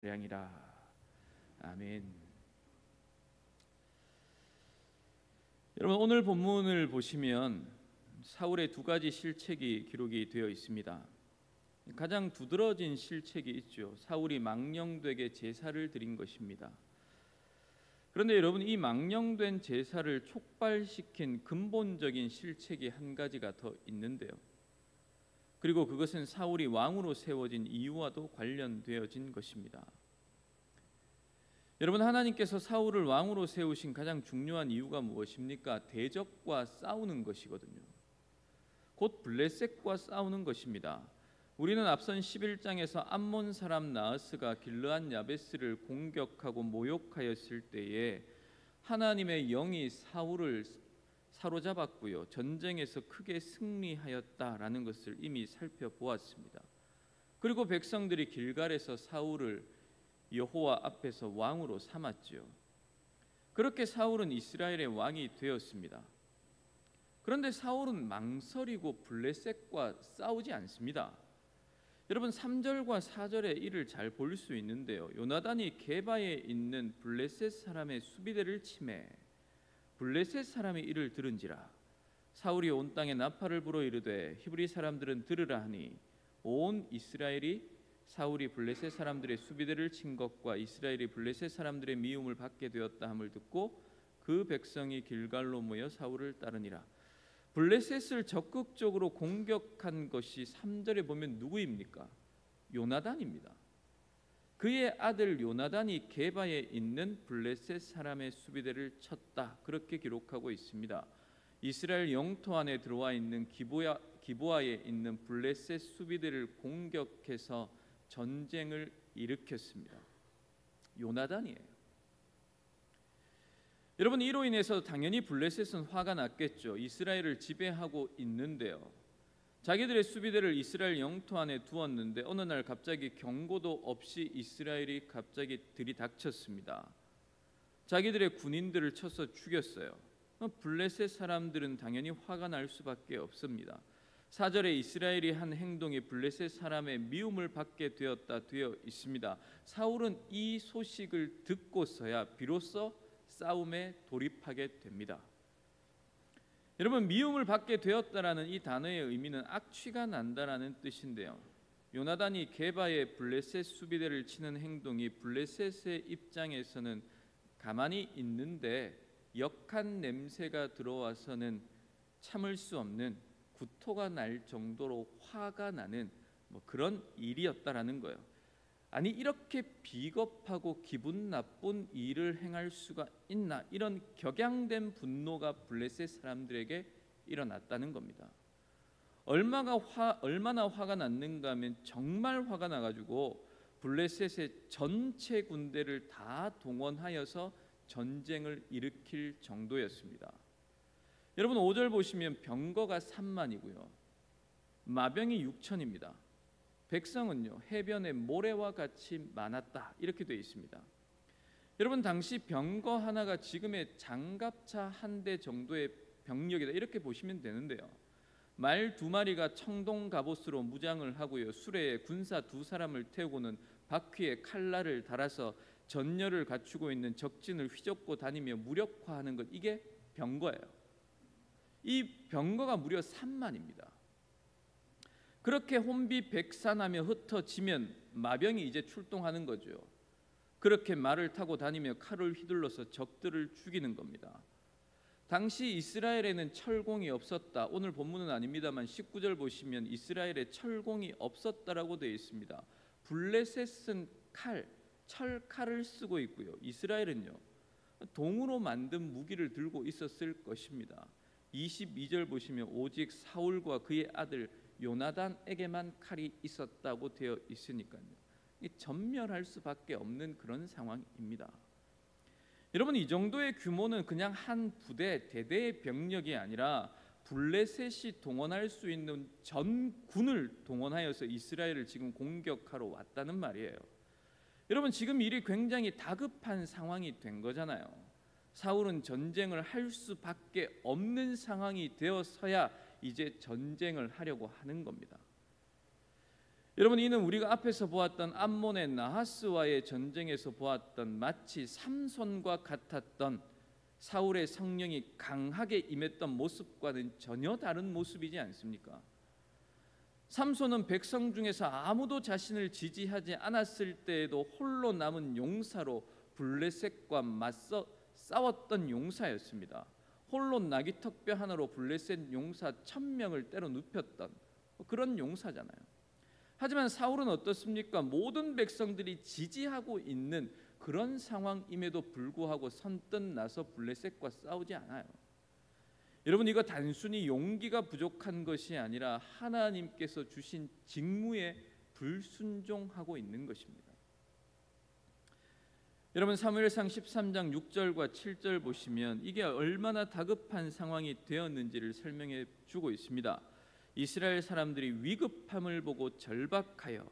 량이라. 아멘. 여러분, 오늘 본문을 보시면 사울의 두 가지 실책이 기록이 되어 있습니다. 가장 두드러진 실책이 있죠. 사울이 망령되게 제사를 드린 것입니다. 그런데 여러분, 이 망령된 제사를 촉발시킨 근본적인 실책이 한 가지가 더 있는데요. 그리고 그것은 사울이 왕으로 세워진 이유와도 관련되어진 것입니다. 여러분, 하나님께서 사울을 왕으로 세우신 가장 중요한 이유가 무엇입니까? 대적과 싸우는 것이거든요. 곧 블레셋과 싸우는 것입니다. 우리는 앞선 11장에서 암몬 사람 나하스가 길르앗 야베스를 공격하고 모욕하였을 때에 하나님의 영이 사울을 사로잡았고요, 전쟁에서 크게 승리하였다라는 것을 이미 살펴보았습니다. 그리고 백성들이 길갈에서 사울을 여호와 앞에서 왕으로 삼았지요. 그렇게 사울은 이스라엘의 왕이 되었습니다. 그런데 사울은 망설이고 블레셋과 싸우지 않습니다. 여러분, 3절과 4절의 일을 잘 볼 수 있는데요. 요나단이 게바에 있는 블레셋 사람의 수비대를 치매 블레셋 사람이 이를 들은지라 사울이 온 땅에 나팔을 불어 이르되 히브리 사람들은 들으라 하니 온 이스라엘이 사울이 블레셋 사람들의 수비대를 친 것과 이스라엘이 블레셋 사람들의 미움을 받게 되었다 함을 듣고 그 백성이 길갈로 모여 사울을 따르니라. 블레셋을 적극적으로 공격한 것이 3절에 보면 누구입니까? 요나단입니다. 그의 아들 요나단이 게바에 있는 블레셋 사람의 수비대를 쳤다, 그렇게 기록하고 있습니다. 이스라엘 영토 안에 들어와 있는 기브아에 있는 블레셋 수비대를 공격해서 전쟁을 일으켰습니다. 요나단이에요. 여러분, 이로 인해서 당연히 블레셋은 화가 났겠죠. 이스라엘을 지배하고 있는데요, 자기들의 수비대를 이스라엘 영토 안에 두었는데 어느 날 갑자기 경고도 없이 이스라엘이 갑자기 들이닥쳤습니다. 자기들의 군인들을 쳐서 죽였어요. 블레셋 사람들은 당연히 화가 날 수밖에 없습니다. 4절에 이스라엘이 한 행동이 블레셋 사람의 미움을 받게 되었다 되어 있습니다. 사울은 이 소식을 듣고서야 비로소 싸움에 돌입하게 됩니다. 여러분, 미움을 받게 되었다라는 이 단어의 의미는 악취가 난다라는 뜻인데요, 요나단이 게바의 블레셋 수비대를 치는 행동이 블레셋의 입장에서는 가만히 있는데 역한 냄새가 들어와서는 참을 수 없는, 구토가 날 정도로 화가 나는 그런 일이었다라는 거예요. 아니, 이렇게 비겁하고 기분 나쁜 일을 행할 수가 있나, 이런 격양된 분노가 블레셋 사람들에게 일어났다는 겁니다. 얼마나 화가 났는가 하면 정말 화가 나가지고 블레셋의 전체 군대를 다 동원하여서 전쟁을 일으킬 정도였습니다. 여러분, 5절 보시면 병거가 3만이고요 마병이 6천입니다 백성은요 해변의 모래와 같이 많았다, 이렇게 되어 있습니다. 여러분, 당시 병거 하나가 지금의 장갑차 한 대 정도의 병력이다, 이렇게 보시면 되는데요, 말 2마리가 청동 갑옷으로 무장을 하고요, 수레에 군사 2사람을 태우고는 바퀴에 칼날을 달아서 전열을 갖추고 있는 적진을 휘젓고 다니며 무력화하는 것, 이게 병거예요. 이 병거가 무려 3만입니다. 그렇게 혼비백산하며 흩어지면 마병이 이제 출동하는 거죠. 그렇게 말을 타고 다니며 칼을 휘둘러서 적들을 죽이는 겁니다. 당시 이스라엘에는 철공이 없었다. 오늘 본문은 아닙니다만 19절 보시면 이스라엘에 철공이 없었다라고 되어 있습니다. 블레셋은 철칼을 쓰고 있고요, 이스라엘은요 동으로 만든 무기를 들고 있었을 것입니다. 22절 보시면 오직 사울과 그의 아들 요나단에게만 칼이 있었다고 되어 있으니까요, 전멸할 수밖에 없는 그런 상황입니다. 여러분, 이 정도의 규모는 그냥 한 부대, 대대의 병력이 아니라 블레셋이 동원할 수 있는 전군을 동원하여서 이스라엘을 지금 공격하러 왔다는 말이에요. 여러분, 지금 일이 굉장히 다급한 상황이 된 거잖아요. 사울은 전쟁을 할 수밖에 없는 상황이 되어서야 이제 전쟁을 하려고 하는 겁니다. 여러분, 이는 우리가 앞에서 보았던 암몬의 나하스와의 전쟁에서 보았던 마치 삼손과 같았던 사울의 성령이 강하게 임했던 모습과는 전혀 다른 모습이지 않습니까? 삼손은 백성 중에서 아무도 자신을 지지하지 않았을 때에도 홀로 남은 용사로 블레셋과 맞서 싸웠던 용사였습니다. 홀로 나귀턱뼈 하나로 블레셋 용사 1000명을 때려 눕혔던 그런 용사잖아요. 하지만 사울은 어떻습니까? 모든 백성들이 지지하고 있는 그런 상황임에도 불구하고 선뜻 나서 블레셋과 싸우지 않아요. 여러분, 이거 단순히 용기가 부족한 것이 아니라 하나님께서 주신 직무에 불순종하고 있는 것입니다. 여러분, 사무엘상 13장 6절과 7절 보시면 이게 얼마나 다급한 상황이 되었는지를 설명해 주고 있습니다. 이스라엘 사람들이 위급함을 보고 절박하여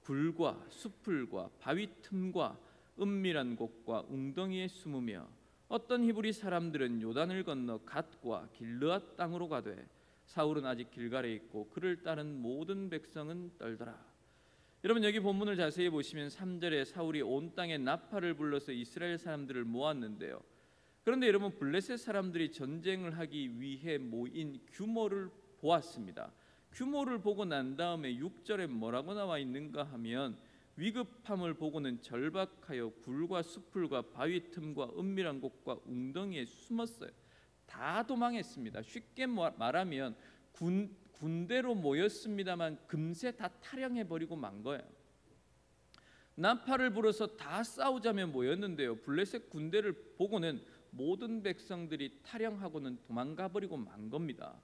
굴과 수풀과 바위 틈과 은밀한 곳과 웅덩이에 숨으며 어떤 히브리 사람들은 요단을 건너 갓과 길르앗 땅으로 가되 사울은 아직 길갈에 있고 그를 따른 모든 백성은 떨더라. 여러분, 여기 본문을 자세히 보시면 3절에 사울이 온 땅에 나팔을 불러서 이스라엘 사람들을 모았는데요. 그런데 여러분, 블레셋 사람들이 전쟁을 하기 위해 모인 규모를 보았습니다. 규모를 보고 난 다음에 6절에 뭐라고 나와 있는가 하면 위급함을 보고는 절박하여 굴과 수풀과 바위 틈과 은밀한 곳과 웅덩이에 숨었어요. 다 도망했습니다. 쉽게 말하면 군대로 모였습니다만 금세 다 탈영해버리고 만 거예요. 나팔을 불어서 다 싸우자면 모였는데요. 블레셋 군대를 보고는 모든 백성들이 탈영하고는 도망가버리고 만 겁니다.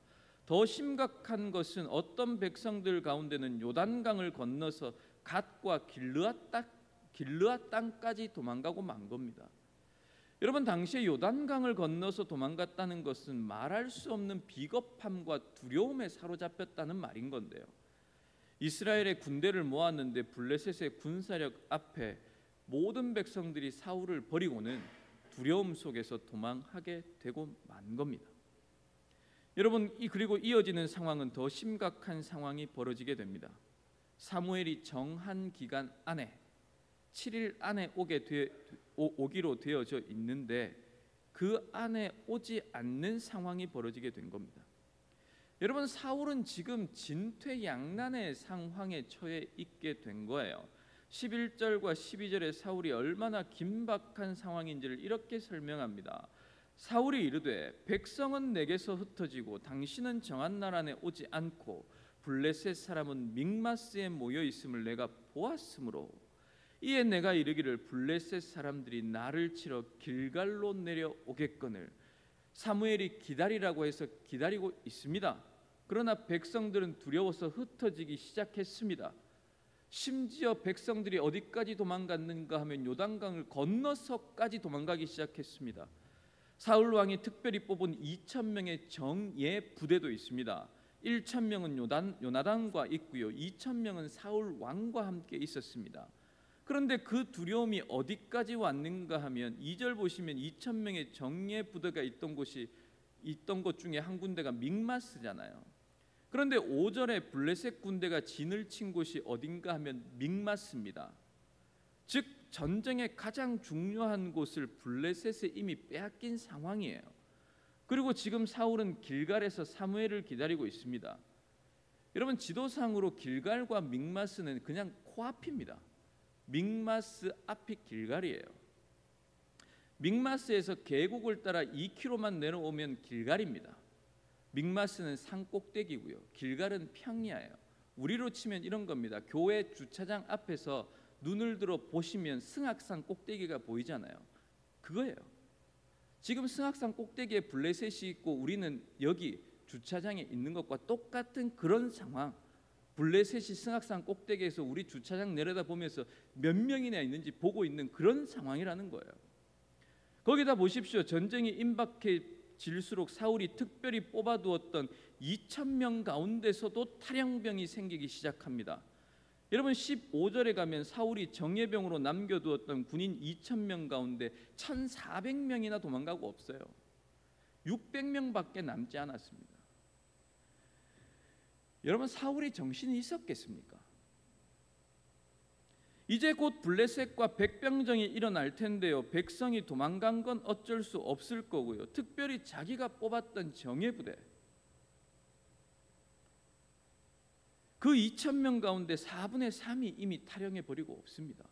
더 심각한 것은 어떤 백성들 가운데는 요단강을 건너서 갓과 길르앗 땅까지 도망가고 만 겁니다. 여러분, 당시에 요단강을 건너서 도망갔다는 것은 말할 수 없는 비겁함과 두려움에 사로잡혔다는 말인 건데요. 이스라엘의 군대를 모았는데 블레셋의 군사력 앞에 모든 백성들이 사울을 버리고는 두려움 속에서 도망하게 되고 만 겁니다. 여러분, 그리고 이어지는 상황은 더 심각한 상황이 벌어지게 됩니다. 사무엘이 정한 기간 안에 7일 안에 오기로 되어져 있는데 그 안에 오지 않는 상황이 벌어지게 된 겁니다. 여러분, 사울은 지금 진퇴양난의 상황에 처해 있게 된 거예요. 11절과 12절에 사울이 얼마나 긴박한 상황인지를 이렇게 설명합니다. 사울이 이르되 백성은 내게서 흩어지고 당신은 정한 날 안에 오지 않고 블레셋 사람은 믹마스에 모여 있음을 내가 보았으므로 이에 내가 이르기를 블레셋 사람들이 나를 치러 길갈로 내려오겠거늘 사무엘이 기다리라고 해서 기다리고 있습니다. 그러나 백성들은 두려워서 흩어지기 시작했습니다. 심지어 백성들이 어디까지 도망갔는가 하면 요단강을 건너서까지 도망가기 시작했습니다. 사울 왕이 특별히 뽑은 2,000명의 정예 부대도 있습니다. 1,000명은 요나단과 있고요. 2,000명은 사울 왕과 함께 있었습니다. 그런데 그 두려움이 어디까지 왔는가 하면 2절 보시면 2,000명의 정예 부대가 있던 것 중에 한 군데가 믹마스잖아요. 그런데 5절에 블레셋 군대가 진을 친 곳이 어딘가 하면 믹마스입니다. 즉 전쟁의 가장 중요한 곳을 블레셋에 이미 빼앗긴 상황이에요. 그리고 지금 사울은 길갈에서 사무엘을 기다리고 있습니다. 여러분, 지도상으로 길갈과 믹마스는 그냥 코앞입니다. 믹마스 앞이 길갈이에요. 믹마스에서 계곡을 따라 2km만 내려오면 길갈입니다. 믹마스는 산 꼭대기고요. 길갈은 평야예요. 우리로 치면 이런 겁니다. 교회 주차장 앞에서 눈을 들어 보시면 승악산 꼭대기가 보이잖아요. 그거예요. 지금 승악산 꼭대기에 블레셋이 있고 우리는 여기 주차장에 있는 것과 똑같은 그런 상황. 블레셋이 승악산 꼭대기에서 우리 주차장 내려다 보면서 몇 명이나 있는지 보고 있는 그런 상황이라는 거예요. 거기다 보십시오. 전쟁이 임박해질수록 사울이 특별히 뽑아두었던 2,000명 가운데서도 탈영병이 생기기 시작합니다. 여러분, 15절에 가면 사울이 정예병으로 남겨두었던 군인 2,000명 가운데 1,400명이나 도망가고 없어요. 600명밖에 남지 않았습니다. 여러분, 사울이 정신이 있었겠습니까? 이제 곧 블레셋과 백병정이 일어날 텐데요. 백성이 도망간 건 어쩔 수 없을 거고요. 특별히 자기가 뽑았던 정예부대, 그 2,000명 가운데 4분의 3이 이미 탈영해 버리고 없습니다.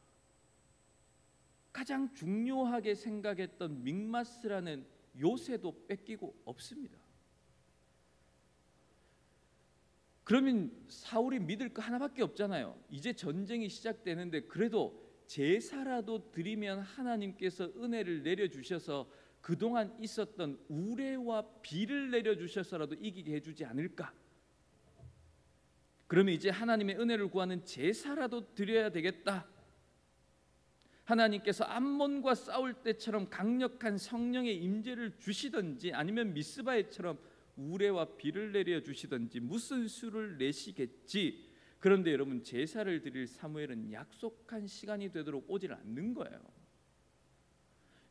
가장 중요하게 생각했던 믹마스라는 요새도 뺏기고 없습니다. 그러면 사울이 믿을 거 하나밖에 없잖아요. 이제 전쟁이 시작되는데 그래도 제사라도 드리면 하나님께서 은혜를 내려주셔서 그동안 있었던 우레와 비를 내려주셔서라도 이기게 해주지 않을까. 그러면 이제 하나님의 은혜를 구하는 제사라도 드려야 되겠다. 하나님께서 암몬과 싸울 때처럼 강력한 성령의 임재를 주시든지 아니면 미스바에처럼 우레와 비를 내려주시든지 무슨 수를 내시겠지. 그런데 여러분, 제사를 드릴 사무엘은 약속한 시간이 되도록 오질 않는 거예요.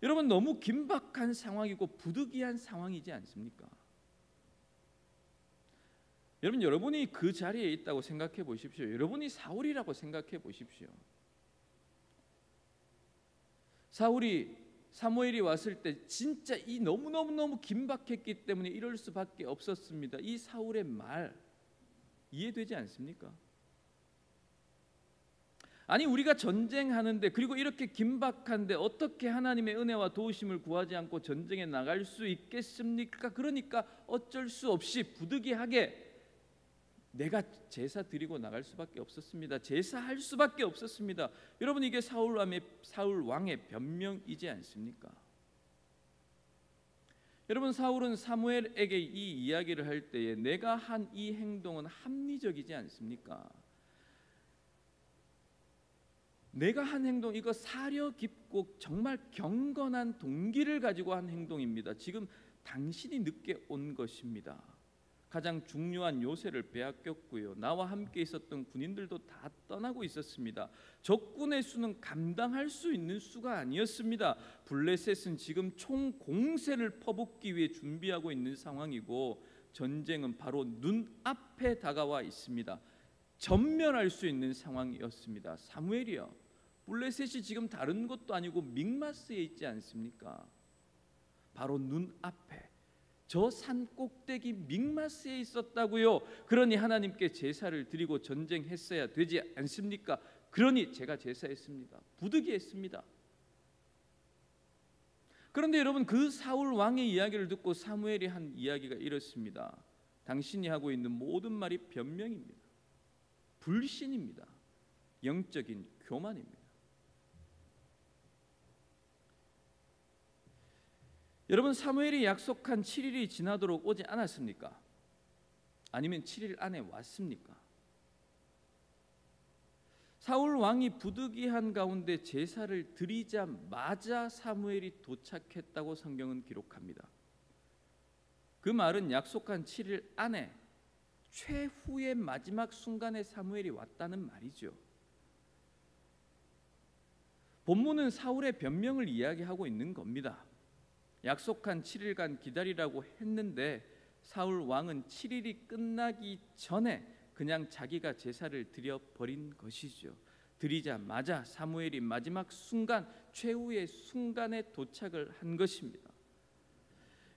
여러분, 너무 긴박한 상황이고 부득이한 상황이지 않습니까? 여러분이 그 자리에 있다고 생각해 보십시오. 여러분이 사울이라고 생각해 보십시오. 사무엘이 왔을 때 진짜 이 너무너무 긴박했기 때문에 이럴 수밖에 없었습니다. 이 사울의 말 이해되지 않습니까? 아니, 우리가 전쟁하는데 그리고 이렇게 긴박한데 어떻게 하나님의 은혜와 도우심을 구하지 않고 전쟁에 나갈 수 있겠습니까? 그러니까 어쩔 수 없이 부득이하게 내가 제사 드리고 나갈 수밖에 없었습니다. 제사할 수밖에 없었습니다. 여러분, 이게 사울 왕의 변명이지 않습니까? 여러분, 사울은 사무엘에게 이 이야기를 할 때에 내가 한 이 행동은 합리적이지 않습니까? 내가 한 행동, 이거 사려 깊고 정말 경건한 동기를 가지고 한 행동입니다. 지금 당신이 늦게 온 것입니다. 가장 중요한 요새를 빼앗겼고요. 나와 함께 있었던 군인들도 다 떠나고 있었습니다. 적군의 수는 감당할 수 있는 수가 아니었습니다. 블레셋은 지금 총 공세를 퍼붓기 위해 준비하고 있는 상황이고 전쟁은 바로 눈앞에 다가와 있습니다. 전멸할 수 있는 상황이었습니다. 사무엘이요, 블레셋이 지금 다른 것도 아니고 믹마스에 있지 않습니까? 바로 눈앞에 저 산 꼭대기 믹마스에 있었다고요. 그러니 하나님께 제사를 드리고 전쟁했어야 되지 않습니까? 그러니 제가 제사했습니다. 부득이했습니다. 그런데 여러분, 그 사울 왕의 이야기를 듣고 사무엘이 한 이야기가 이렇습니다. 당신이 하고 있는 모든 말이 변명입니다. 불신입니다. 영적인 교만입니다. 여러분, 사무엘이 약속한 7일이 지나도록 오지 않았습니까? 아니면 7일 안에 왔습니까? 사울 왕이 부득이한 가운데 제사를 드리자마자 사무엘이 도착했다고 성경은 기록합니다. 그 말은 약속한 7일 안에 최후의 마지막 순간에 사무엘이 왔다는 말이죠. 본문은 사울의 변명을 이야기하고 있는 겁니다. 약속한 7일간 기다리라고 했는데 사울 왕은 7일이 끝나기 전에 그냥 자기가 제사를 드려버린 것이죠. 드리자마자 사무엘이 마지막 순간, 최후의 순간에 도착을 한 것입니다.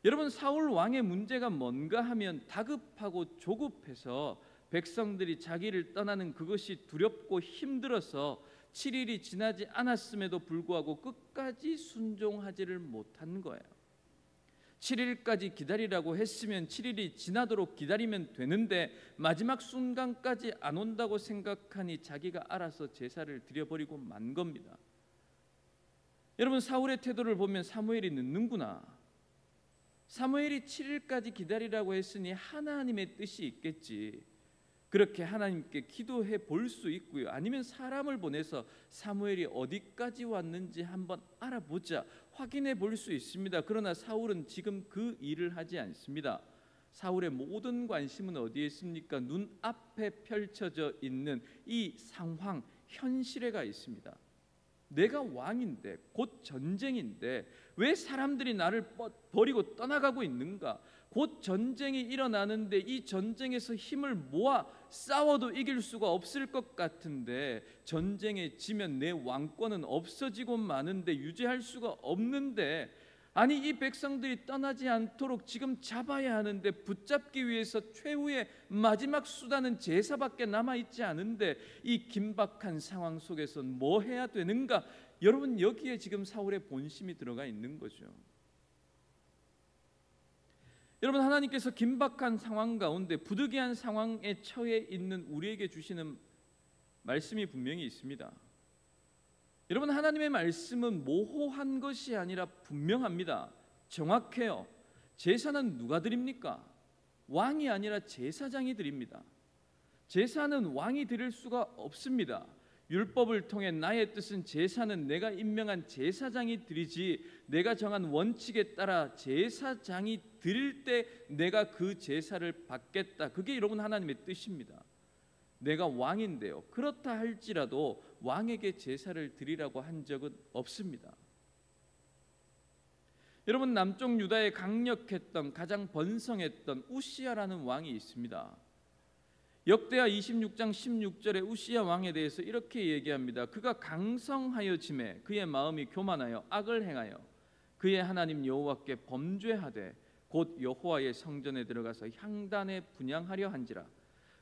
여러분, 사울 왕의 문제가 뭔가 하면 다급하고 조급해서 백성들이 자기를 떠나는 그것이 두렵고 힘들어서 7일이 지나지 않았음에도 불구하고 끝까지 순종하지를 못한 거예요. 7일까지 기다리라고 했으면 7일이 지나도록 기다리면 되는데 마지막 순간까지 안 온다고 생각하니 자기가 알아서 제사를 드려버리고 만 겁니다. 여러분, 사울의 태도를 보면 사무엘이 늦는구나. 사무엘이 7일까지 기다리라고 했으니 하나님의 뜻이 있겠지. 그렇게 하나님께 기도해 볼 수 있고요. 아니면 사람을 보내서 사무엘이 어디까지 왔는지 한번 알아보자, 확인해 볼 수 있습니다. 그러나 사울은 지금 그 일을 하지 않습니다. 사울의 모든 관심은 어디에 있습니까? 눈앞에 펼쳐져 있는 이 상황, 현실에가 있습니다. 내가 왕인데, 곧 전쟁인데 왜 사람들이 나를 버리고 떠나가고 있는가? 곧 전쟁이 일어나는데 이 전쟁에서 힘을 모아 싸워도 이길 수가 없을 것 같은데, 전쟁에 지면 내 왕권은 없어지고 마는데 유지할 수가 없는데, 아니 이 백성들이 떠나지 않도록 지금 잡아야 하는데 붙잡기 위해서 최후의 마지막 수단은 제사밖에 남아있지 않은데 이 긴박한 상황 속에선 뭐 해야 되는가? 여러분, 여기에 지금 사울의 본심이 들어가 있는 거죠. 여러분, 하나님께서 긴박한 상황 가운데 부득이한 상황에 처해 있는 우리에게 주시는 말씀이 분명히 있습니다. 여러분, 하나님의 말씀은 모호한 것이 아니라 분명합니다. 정확해요. 제사는 누가 드립니까? 왕이 아니라 제사장이 드립니다. 제사는 왕이 드릴 수가 없습니다. 율법을 통해 나의 뜻은 제사는 내가 임명한 제사장이 드리지, 내가 정한 원칙에 따라 제사장이 드릴 때 내가 그 제사를 받겠다. 그게 여러분 하나님의 뜻입니다. 내가 왕인데요, 그렇다 할지라도 왕에게 제사를 드리라고 한 적은 없습니다. 여러분, 남쪽 유다에 강력했던, 가장 번성했던 우시야라는 왕이 있습니다. 역대하 26장 16절에 우시야 왕에 대해서 이렇게 얘기합니다. 그가 강성하여짐에 그의 마음이 교만하여 악을 행하여 그의 하나님 여호와께 범죄하되 곧 여호와의 성전에 들어가서 향단에 분향하려 한지라.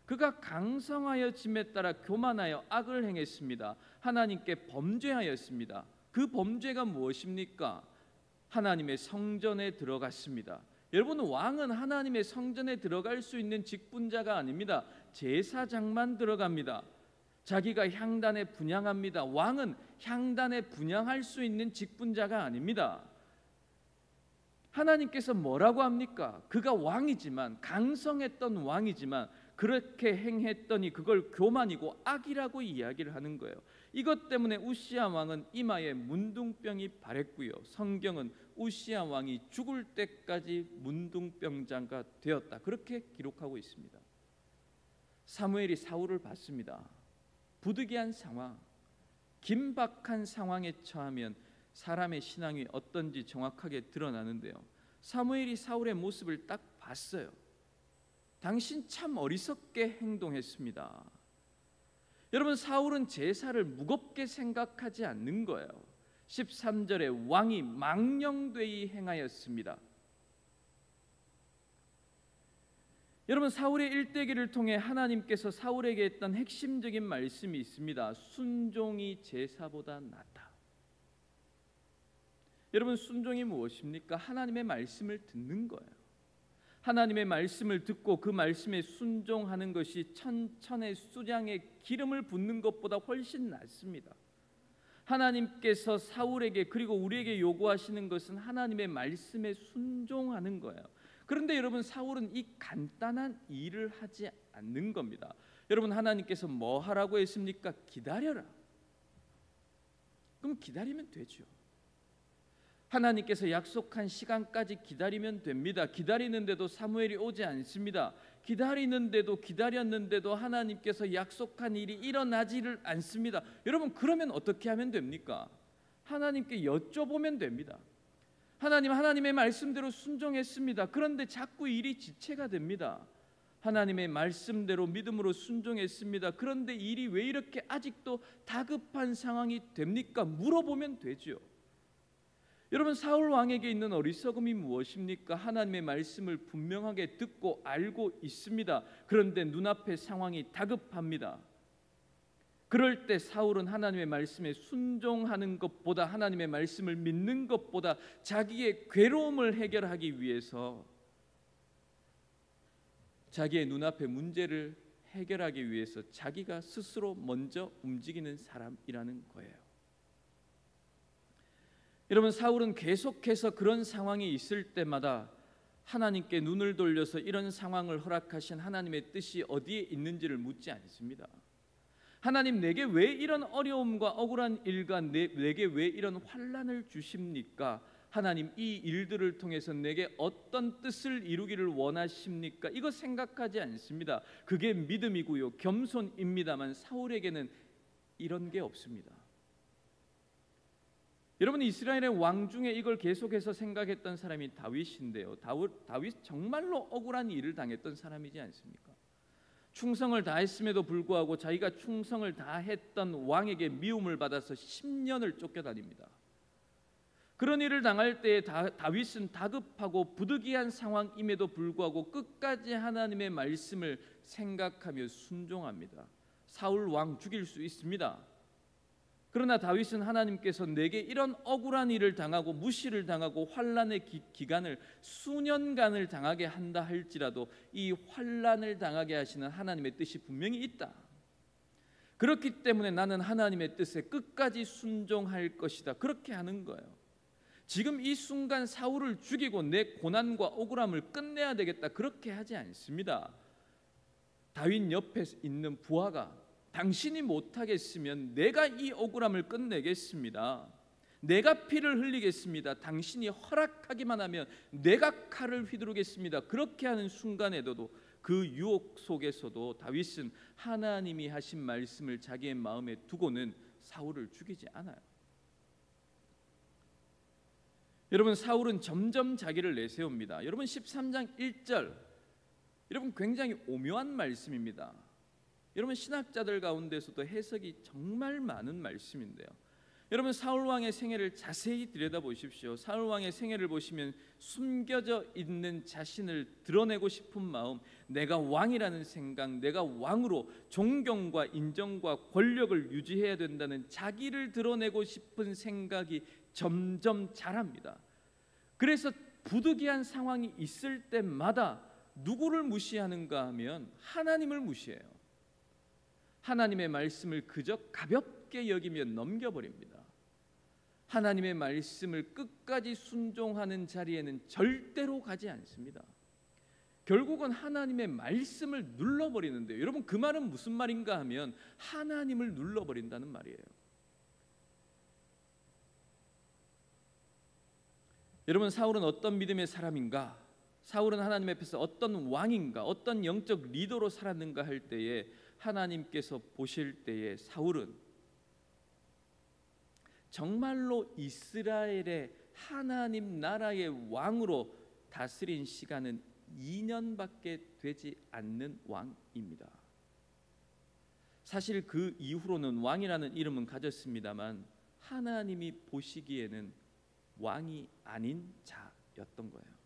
그가 강성하여짐에 따라 교만하여 악을 행했습니다. 하나님께 범죄하였습니다. 그 범죄가 무엇입니까? 하나님의 성전에 들어갔습니다. 여러분, 왕은 하나님의 성전에 들어갈 수 있는 직분자가 아닙니다. 제사장만 들어갑니다. 자기가 향단에 분향합니다. 왕은 향단에 분향할 수 있는 직분자가 아닙니다. 하나님께서 뭐라고 합니까? 그가 왕이지만, 강성했던 왕이지만 그렇게 행했더니 그걸 교만이고 악이라고 이야기를 하는 거예요. 이것 때문에 우시야 왕은 이마에 문둥병이 발했고요, 성경은 우시야 왕이 죽을 때까지 문둥병자가 되었다, 그렇게 기록하고 있습니다. 사무엘이 사울을 봤습니다. 부득이한 상황, 긴박한 상황에 처하면 사람의 신앙이 어떤지 정확하게 드러나는데요, 사무엘이 사울의 모습을 딱 봤어요. 당신 참 어리석게 행동했습니다. 여러분, 사울은 제사를 무겁게 생각하지 않는 거예요. 13절에 왕이 망령되이 행하였습니다. 여러분, 사울의 일대기를 통해 하나님께서 사울에게 했던 핵심적인 말씀이 있습니다. 순종이 제사보다 낫다. 여러분, 순종이 무엇입니까? 하나님의 말씀을 듣는 거예요. 하나님의 말씀을 듣고 그 말씀에 순종하는 것이 천천의 수량에 기름을 붓는 것보다 훨씬 낫습니다. 하나님께서 사울에게, 그리고 우리에게 요구하시는 것은 하나님의 말씀에 순종하는 거예요. 그런데 여러분, 사울은 이 간단한 일을 하지 않는 겁니다. 여러분, 하나님께서 뭐 하라고 했습니까? 기다려라. 그럼 기다리면 되죠. 하나님께서 약속한 시간까지 기다리면 됩니다. 기다리는데도 사무엘이 오지 않습니다. 기다렸는데도 하나님께서 약속한 일이 일어나지를 않습니다. 여러분, 그러면 어떻게 하면 됩니까? 하나님께 여쭤보면 됩니다. 하나님의 말씀대로 순종했습니다. 그런데 자꾸 일이 지체가 됩니다. 하나님의 말씀대로 믿음으로 순종했습니다. 그런데 일이 왜 이렇게 아직도 다급한 상황이 됩니까? 물어보면 되죠. 여러분, 사울 왕에게 있는 어리석음이 무엇입니까? 하나님의 말씀을 분명하게 듣고 알고 있습니다. 그런데 눈앞의 상황이 다급합니다. 그럴 때 사울은 하나님의 말씀에 순종하는 것보다, 하나님의 말씀을 믿는 것보다 자기의 괴로움을 해결하기 위해서, 자기의 눈앞의 문제를 해결하기 위해서 자기가 스스로 먼저 움직이는 사람이라는 거예요. 여러분, 사울은 계속해서 그런 상황이 있을 때마다 하나님께 눈을 돌려서 이런 상황을 허락하신 하나님의 뜻이 어디에 있는지를 묻지 않습니다. 하나님, 내게 왜 이런 어려움과 억울한 일과 내게 왜 이런 환난을 주십니까? 하나님, 이 일들을 통해서 내게 어떤 뜻을 이루기를 원하십니까? 이거 생각하지 않습니다. 그게 믿음이고요, 겸손입니다만 사울에게는 이런 게 없습니다. 여러분, 이스라엘의 왕 중에 이걸 계속해서 생각했던 사람이 다윗인데요. 다윗 정말로 억울한 일을 당했던 사람이지 않습니까? 충성을 다했음에도 불구하고 자기가 충성을 다했던 왕에게 미움을 받아서 10년을 쫓겨다닙니다. 그런 일을 당할 때에 다윗은 다급하고 부득이한 상황임에도 불구하고 끝까지 하나님의 말씀을 생각하며 순종합니다. 사울 왕 죽일 수 있습니다. 그러나 다윗은 하나님께서 내게 이런 억울한 일을 당하고 무시를 당하고 환난의 기간을 수년간을 당하게 한다 할지라도 이 환난을 당하게 하시는 하나님의 뜻이 분명히 있다. 그렇기 때문에 나는 하나님의 뜻에 끝까지 순종할 것이다. 그렇게 하는 거예요. 지금 이 순간 사울을 죽이고 내 고난과 억울함을 끝내야 되겠다. 그렇게 하지 않습니다. 다윗 옆에 있는 부하가 당신이 못하겠으면 내가 이 억울함을 끝내겠습니다. 내가 피를 흘리겠습니다. 당신이 허락하기만 하면 내가 칼을 휘두르겠습니다. 그렇게 하는 순간에도 그 유혹 속에서도 다윗은 하나님이 하신 말씀을 자기의 마음에 두고는 사울을 죽이지 않아요. 여러분, 사울은 점점 자기를 내세웁니다. 여러분, 13장 1절, 여러분 굉장히 오묘한 말씀입니다. 여러분, 신학자들 가운데서도 해석이 정말 많은 말씀인데요. 여러분, 사울 왕의 생애를 자세히 들여다보십시오. 사울 왕의 생애를 보시면 숨겨져 있는 자신을 드러내고 싶은 마음, 내가 왕이라는 생각, 내가 왕으로 존경과 인정과 권력을 유지해야 된다는 자기를 드러내고 싶은 생각이 점점 자랍니다. 그래서 부득이한 상황이 있을 때마다 누구를 무시하는가 하면 하나님을 무시해요. 하나님의 말씀을 그저 가볍게 여기며 넘겨버립니다. 하나님의 말씀을 끝까지 순종하는 자리에는 절대로 가지 않습니다. 결국은 하나님의 말씀을 눌러버리는데요. 여러분, 그 말은 무슨 말인가 하면 하나님을 눌러버린다는 말이에요. 여러분, 사울은 어떤 믿음의 사람인가? 사울은 하나님 앞에서 어떤 왕인가? 어떤 영적 리더로 살았는가 할 때에 하나님께서 보실 때에 사울은 정말로 이스라엘의 하나님 나라의 왕으로 다스린 시간은 2년밖에 되지 않는 왕입니다. 사실 그 이후로는 왕이라는 이름은 가졌습니다만 하나님이 보시기에는 왕이 아닌 자였던 거예요.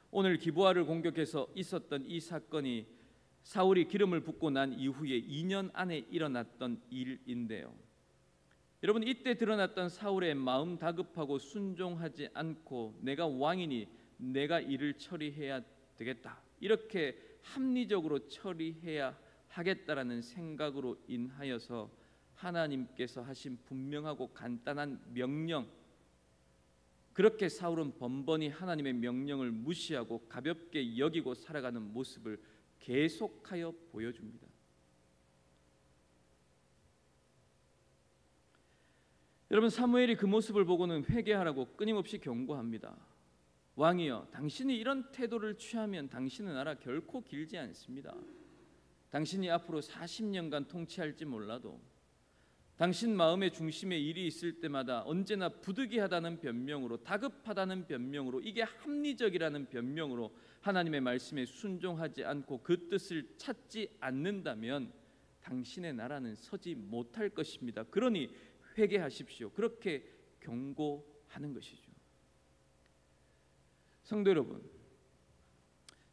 오늘 기브아를 공격해서 있었던 이 사건이 사울이 기름을 붓고 난 이후에 2년 안에 일어났던 일인데요. 여러분, 이때 드러났던 사울의 마음 다급하고 순종하지 않고 내가 왕이니 내가 일을 처리해야 되겠다, 이렇게 합리적으로 처리해야 하겠다라는 생각으로 인하여서 하나님께서 하신 분명하고 간단한 명령, 그렇게 사울은 번번이 하나님의 명령을 무시하고 가볍게 여기고 살아가는 모습을 계속하여 보여줍니다. 여러분, 사무엘이 그 모습을 보고는 회개하라고 끊임없이 경고합니다. 왕이여, 당신이 이런 태도를 취하면 당신의 나라 결코 길지 않습니다. 당신이 앞으로 40년간 통치할지 몰라도 당신 마음의 중심에 일이 있을 때마다 언제나 부득이하다는 변명으로, 다급하다는 변명으로, 이게 합리적이라는 변명으로 하나님의 말씀에 순종하지 않고 그 뜻을 찾지 않는다면 당신의 나라는 서지 못할 것입니다. 그러니 회개하십시오. 그렇게 경고하는 것이죠. 성도 여러분,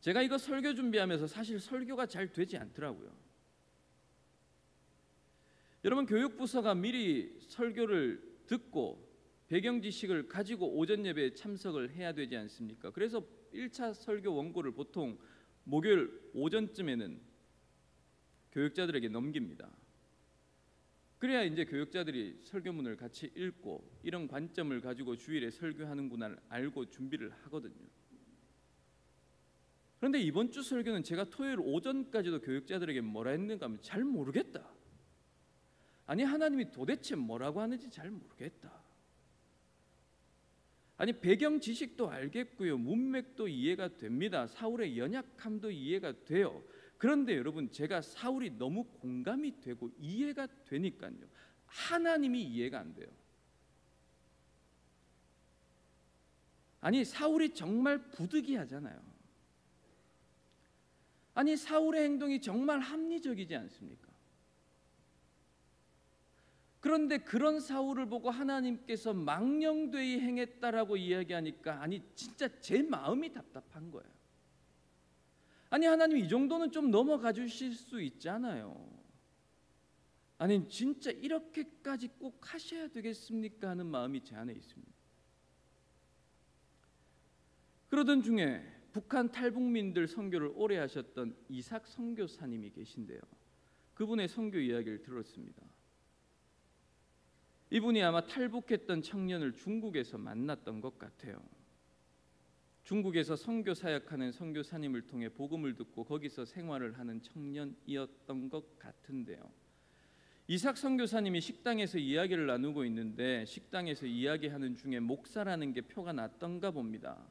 제가 이거 설교 준비하면서 사실 설교가 잘 되지 않더라고요. 여러분, 교육부서가 미리 설교를 듣고 배경 지식을 가지고 오전 예배에 참석을 해야 되지 않습니까? 그래서 1차 설교 원고를 보통 목요일 오전쯤에는 교육자들에게 넘깁니다. 그래야 이제 교육자들이 설교문을 같이 읽고 이런 관점을 가지고 주일에 설교하는구나를 알고 준비를 하거든요. 그런데 이번 주 설교는 제가 토요일 오전까지도 교육자들에게 뭐라 했는가 하면 잘 모르겠다. 아니, 하나님이 도대체 뭐라고 하는지 잘 모르겠다. 아니, 배경 지식도 알겠고요, 문맥도 이해가 됩니다. 사울의 연약함도 이해가 돼요. 그런데 여러분, 제가 사울이 너무 공감이 되고 이해가 되니까요, 하나님이 이해가 안 돼요. 아니 사울이 정말 부득이하잖아요. 아니 사울의 행동이 정말 합리적이지 않습니까? 그런데 그런 사울을 보고 하나님께서 망령되이 행했다라고 이야기하니까 아니 진짜 제 마음이 답답한 거예요. 아니 하나님 이 정도는 좀 넘어가 주실 수 있잖아요. 아니 진짜 이렇게까지 꼭 하셔야 되겠습니까 하는 마음이 제 안에 있습니다. 그러던 중에 북한 탈북민들 선교를 오래 하셨던 이삭 선교사님이 계신데요. 그분의 선교 이야기를 들었습니다. 이분이 아마 탈북했던 청년을 중국에서 만났던 것 같아요. 중국에서 선교 사역하는 선교사님을 통해 복음을 듣고 거기서 생활을 하는 청년이었던 것 같은데요. 이삭 선교사님이 식당에서 이야기를 나누고 있는데 식당에서 이야기하는 중에 목사라는 게 표가 났던가 봅니다.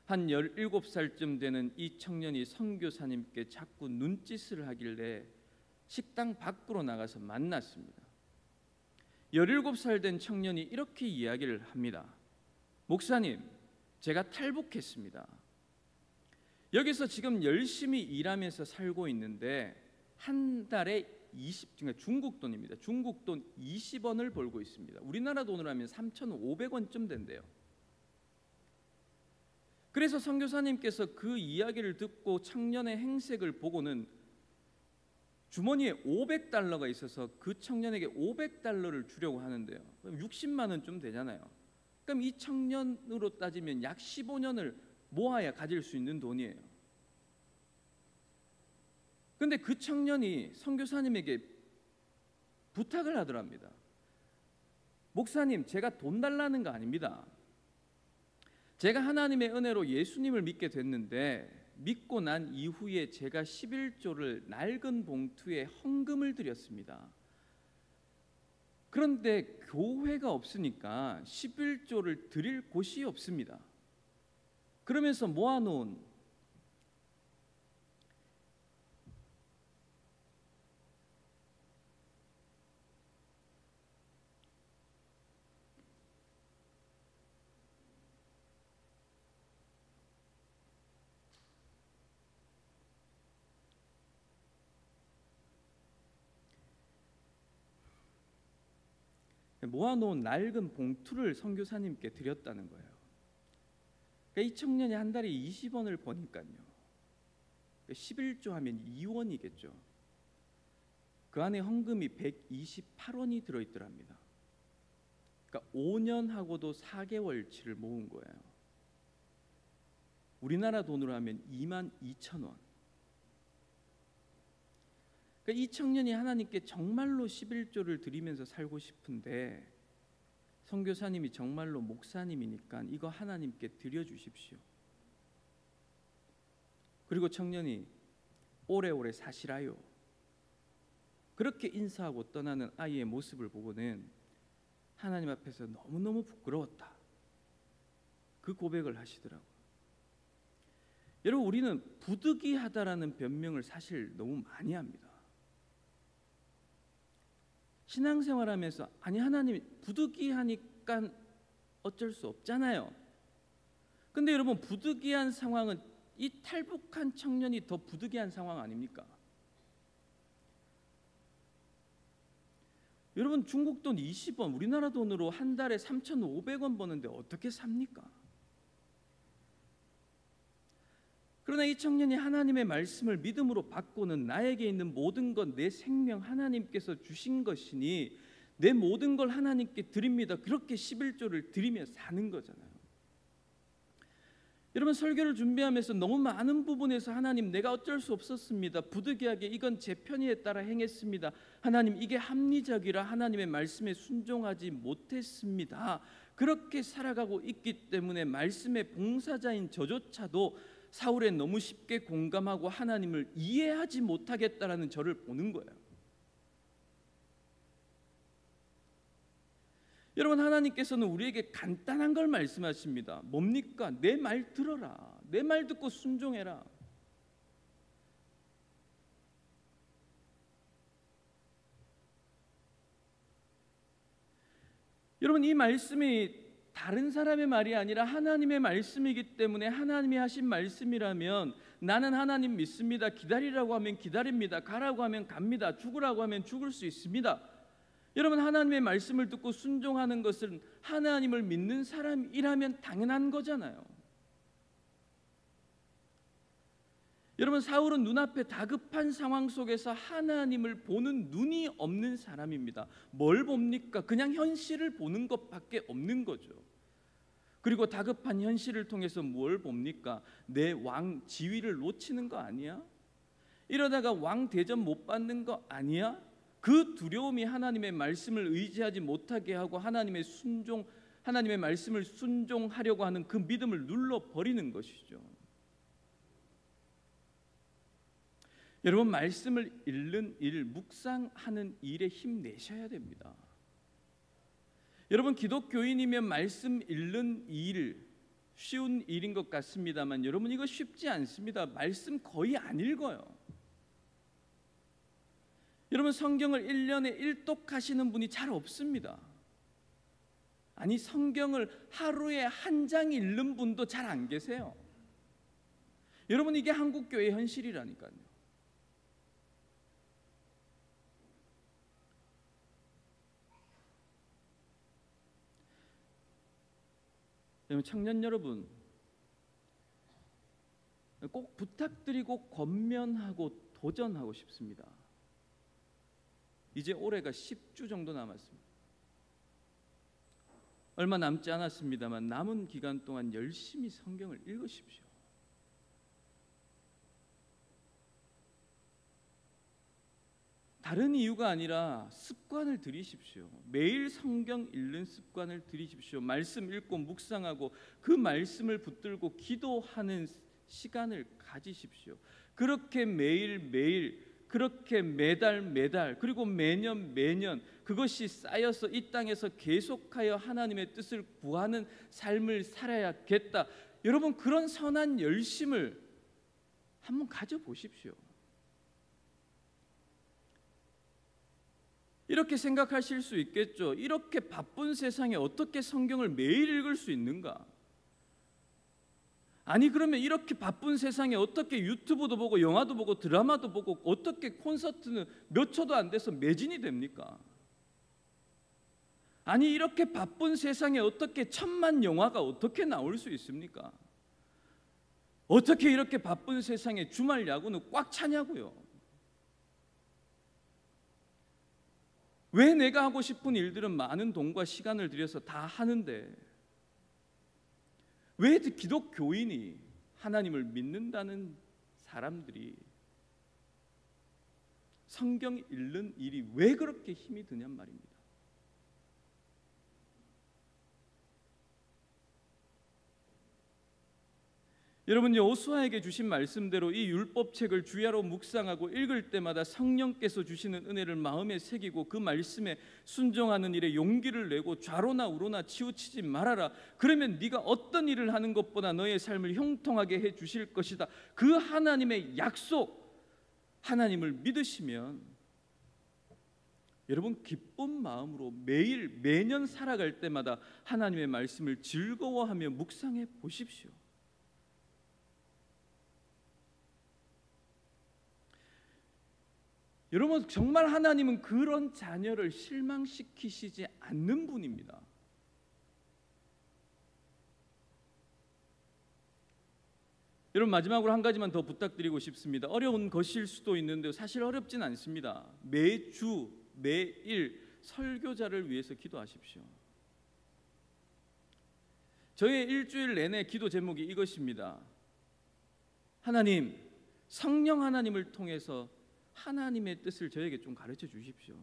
한 17살쯤 되는 이 청년이 선교사님께 자꾸 눈짓을 하길래 식당 밖으로 나가서 만났습니다. 17살 된 청년이 이렇게 이야기를 합니다. 목사님, 제가 탈북했습니다. 여기서 지금 열심히 일하면서 살고 있는데 한 달에 그러니까 중국 돈입니다. 중국 돈 20원을 벌고 있습니다. 우리나라 돈으로 하면 3,500원쯤 된대요. 그래서 선교사님께서 그 이야기를 듣고 청년의 행색을 보고는 주머니에 500달러가 있어서 그 청년에게 500달러를 주려고 하는데요. 그럼 60만 원쯤 되잖아요. 그럼 이 청년으로 따지면 약 15년을 모아야 가질 수 있는 돈이에요. 그런데 그 청년이 선교사님에게 부탁을 하더랍니다. 목사님, 제가 돈 달라는 거 아닙니다. 제가 하나님의 은혜로 예수님을 믿게 됐는데 믿고 난 이후에 제가 11조를 낡은 봉투에 헌금을 드렸습니다. 그런데 교회가 없으니까 11조를 드릴 곳이 없습니다. 그러면서 모아놓은 낡은 봉투를 선교사님께 드렸다는 거예요. 그러니까 이 청년이 한 달에 20원을 버니까요. 11조 하면 2원이겠죠. 그 안에 헌금이 128원이 들어있더랍니다. 그러니까 5년하고도 4개월치를 모은 거예요. 우리나라 돈으로 하면 22,000원. 그러니까 이 청년이 하나님께 정말로 11조를 드리면서 살고 싶은데 선교사님이 정말로 목사님이니까 이거 하나님께 드려주십시오. 그리고 청년이 오래오래 사시라요. 그렇게 인사하고 떠나는 아이의 모습을 보고는 하나님 앞에서 너무너무 부끄러웠다. 그 고백을 하시더라고요. 여러분, 우리는 부득이하다라는 변명을 사실 너무 많이 합니다. 신앙생활하면서 아니 하나님이 부득이하니까 어쩔 수 없잖아요. 근데 여러분, 부득이한 상황은 이 탈북한 청년이 더 부득이한 상황 아닙니까? 여러분, 중국 돈 20원, 우리나라 돈으로 한 달에 3,500원 버는데 어떻게 삽니까? 그러나 이 청년이 하나님의 말씀을 믿음으로 받고는 나에게 있는 모든 것, 내 생명 하나님께서 주신 것이니 내 모든 걸 하나님께 드립니다. 그렇게 11조를 드리며 사는 거잖아요. 여러분, 설교를 준비하면서 너무 많은 부분에서 하나님, 내가 어쩔 수 없었습니다. 부득이하게 이건 제 편의에 따라 행했습니다. 하나님, 이게 합리적이라 하나님의 말씀에 순종하지 못했습니다. 그렇게 살아가고 있기 때문에 말씀의 봉사자인 저조차도 사울에 너무 쉽게 공감하고 하나님을 이해하지 못하겠다라는 저를 보는 거예요. 여러분, 하나님께서는 우리에게 간단한 걸 말씀하십니다. 뭡니까? 내 말 들어라. 내 말 듣고 순종해라. 여러분, 이 말씀이 다른 사람의 말이 아니라 하나님의 말씀이기 때문에 하나님이 하신 말씀이라면 나는 하나님 믿습니다. 기다리라고 하면 기다립니다. 가라고 하면 갑니다. 죽으라고 하면 죽을 수 있습니다. 여러분, 하나님의 말씀을 듣고 순종하는 것은 하나님을 믿는 사람이라면 당연한 거잖아요. 여러분, 사울은 눈앞에 다급한 상황 속에서 하나님을 보는 눈이 없는 사람입니다. 뭘 봅니까? 그냥 현실을 보는 것밖에 없는 거죠. 그리고 다급한 현실을 통해서 뭘 봅니까? 내 왕 지위를 놓치는 거 아니야? 이러다가 왕 대접 못 받는 거 아니야? 그 두려움이 하나님의 말씀을 의지하지 못하게 하고 하나님의 말씀을 순종하려고 하는 그 믿음을 눌러버리는 것이죠. 여러분, 말씀을 읽는 일, 묵상하는 일에 힘내셔야 됩니다. 여러분, 기독교인이면 말씀 읽는 일 쉬운 일인 것 같습니다만 여러분, 이거 쉽지 않습니다. 말씀 거의 안 읽어요. 여러분, 성경을 1년에 1독하시는 분이 잘 없습니다. 아니, 성경을 하루에 한 장 읽는 분도 잘 안 계세요. 여러분, 이게 한국교회의 현실이라니까요. 청년 여러분, 꼭 부탁드리고 권면하고 도전하고 싶습니다. 이제 올해가 10주 정도 남았습니다. 얼마 남지 않았습니다만 남은 기간 동안 열심히 성경을 읽으십시오. 다른 이유가 아니라 습관을 들이십시오. 매일 성경 읽는 습관을 들이십시오. 말씀 읽고 묵상하고 그 말씀을 붙들고 기도하는 시간을 가지십시오. 그렇게 매일매일, 그렇게 매달 그리고 매년 그것이 쌓여서 이 땅에서 계속하여 하나님의 뜻을 구하는 삶을 살아야겠다. 여러분, 그런 선한 열심을 한번 가져보십시오. 이렇게 생각하실 수 있겠죠. 이렇게 바쁜 세상에 어떻게 성경을 매일 읽을 수 있는가? 아니, 그러면 이렇게 바쁜 세상에 어떻게 유튜브도 보고 영화도 보고 드라마도 보고 어떻게 콘서트는 몇 초도 안 돼서 매진이 됩니까? 아니, 이렇게 바쁜 세상에 어떻게 1000만 영화가 어떻게 나올 수 있습니까? 어떻게 이렇게 바쁜 세상에 주말 야구는 꽉 차냐고요? 왜 내가 하고 싶은 일들은 많은 돈과 시간을 들여서 다 하는데 왜 기독교인이, 하나님을 믿는다는 사람들이 성경 읽는 일이 왜 그렇게 힘이 드냔 말입니다. 여러분, 여호수아에게 주신 말씀대로 이 율법책을 주야로 묵상하고 읽을 때마다 성령께서 주시는 은혜를 마음에 새기고 그 말씀에 순종하는 일에 용기를 내고 좌로나 우로나 치우치지 말아라. 그러면 네가 어떤 일을 하는 것보다 너의 삶을 형통하게 해 주실 것이다. 그 하나님의 약속, 하나님을 믿으시면 여러분, 기쁜 마음으로 매년 살아갈 때마다 하나님의 말씀을 즐거워하며 묵상해 보십시오. 여러분, 정말 하나님은 그런 자녀를 실망시키시지 않는 분입니다. 여러분, 마지막으로 한 가지만 더 부탁드리고 싶습니다. 어려운 것일 수도 있는데 사실 어렵진 않습니다. 매주 매일 설교자를 위해서 기도하십시오. 저의 일주일 내내 기도 제목이 이것입니다. 하나님, 성령 하나님을 통해서 하나님의 뜻을 저에게 좀 가르쳐 주십시오.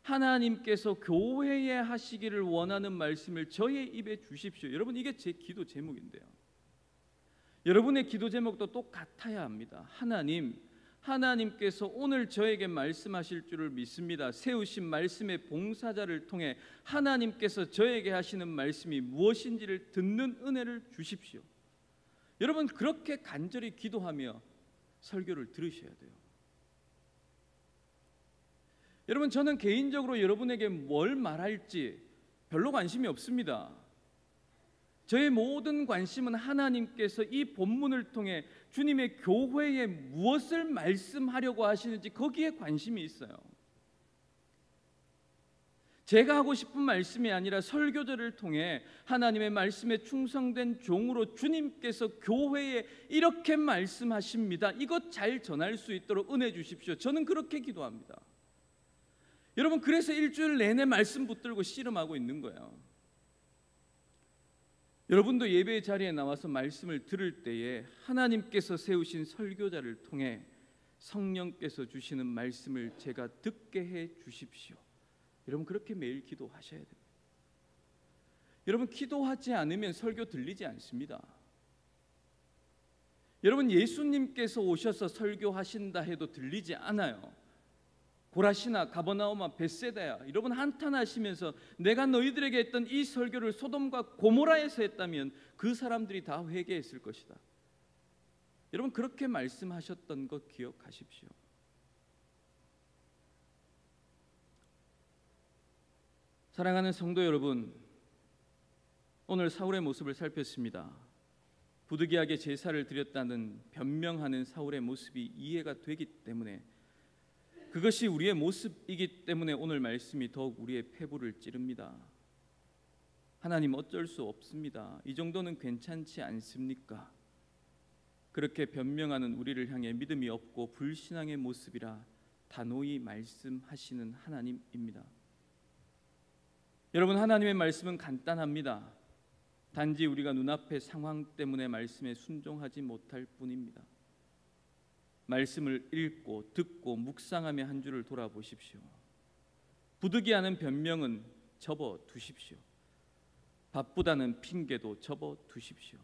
하나님께서 교회에 하시기를 원하는 말씀을 저의 입에 주십시오. 여러분, 이게 제 기도 제목인데요. 여러분의 기도 제목도 똑같아야 합니다. 하나님께서 오늘 저에게 말씀하실 줄을 믿습니다. 세우신 말씀의 봉사자를 통해 하나님께서 저에게 하시는 말씀이 무엇인지를 듣는 은혜를 주십시오. 여러분, 그렇게 간절히 기도하며 설교를 들으셔야 돼요. 여러분, 저는 개인적으로 여러분에게 뭘 말할지 별로 관심이 없습니다. 저의 모든 관심은 하나님께서 이 본문을 통해 주님의 교회에 무엇을 말씀하려고 하시는지 거기에 관심이 있어요. 제가 하고 싶은 말씀이 아니라 설교절을 통해 하나님의 말씀에 충성된 종으로 주님께서 교회에 이렇게 말씀하십니다. 이것 잘 전할 수 있도록 은혜 주십시오. 저는 그렇게 기도합니다. 여러분, 그래서 일주일 내내 말씀 붙들고 씨름하고 있는 거예요. 여러분도 예배 자리에 나와서 말씀을 들을 때에 하나님께서 세우신 설교자를 통해 성령께서 주시는 말씀을 제가 듣게 해 주십시오. 여러분, 그렇게 매일 기도하셔야 됩니다. 여러분, 기도하지 않으면 설교 들리지 않습니다. 여러분, 예수님께서 오셔서 설교하신다 해도 들리지 않아요. 고라시나 가버나움아 벳세다야, 여러분 한탄하시면서 내가 너희들에게 했던 이 설교를 소돔과 고모라에서 했다면 그 사람들이 다 회개했을 것이다. 여러분, 그렇게 말씀하셨던 것 기억하십시오. 사랑하는 성도 여러분, 오늘 사울의 모습을 살폈습니다. 부득이하게 제사를 드렸다는 변명하는 사울의 모습이 이해가 되기 때문에, 그것이 우리의 모습이기 때문에 오늘 말씀이 더욱 우리의 폐부를 찌릅니다. 하나님, 어쩔 수 없습니다. 이 정도는 괜찮지 않습니까? 그렇게 변명하는 우리를 향해 믿음이 없고 불신앙의 모습이라 단호히 말씀하시는 하나님입니다. 여러분, 하나님의 말씀은 간단합니다. 단지 우리가 눈앞의 상황 때문에 말씀에 순종하지 못할 뿐입니다. 말씀을 읽고 듣고 묵상하며 한 주를 돌아보십시오. 부득이하는 변명은 접어두십시오. 바쁘다는 핑계도 접어두십시오.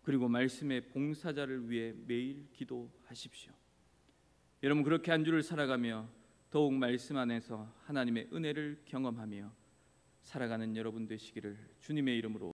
그리고 말씀의 봉사자를 위해 매일 기도하십시오. 여러분, 그렇게 한 주를 살아가며 더욱 말씀 안에서 하나님의 은혜를 경험하며 살아가는 여러분 되시기를 주님의 이름으로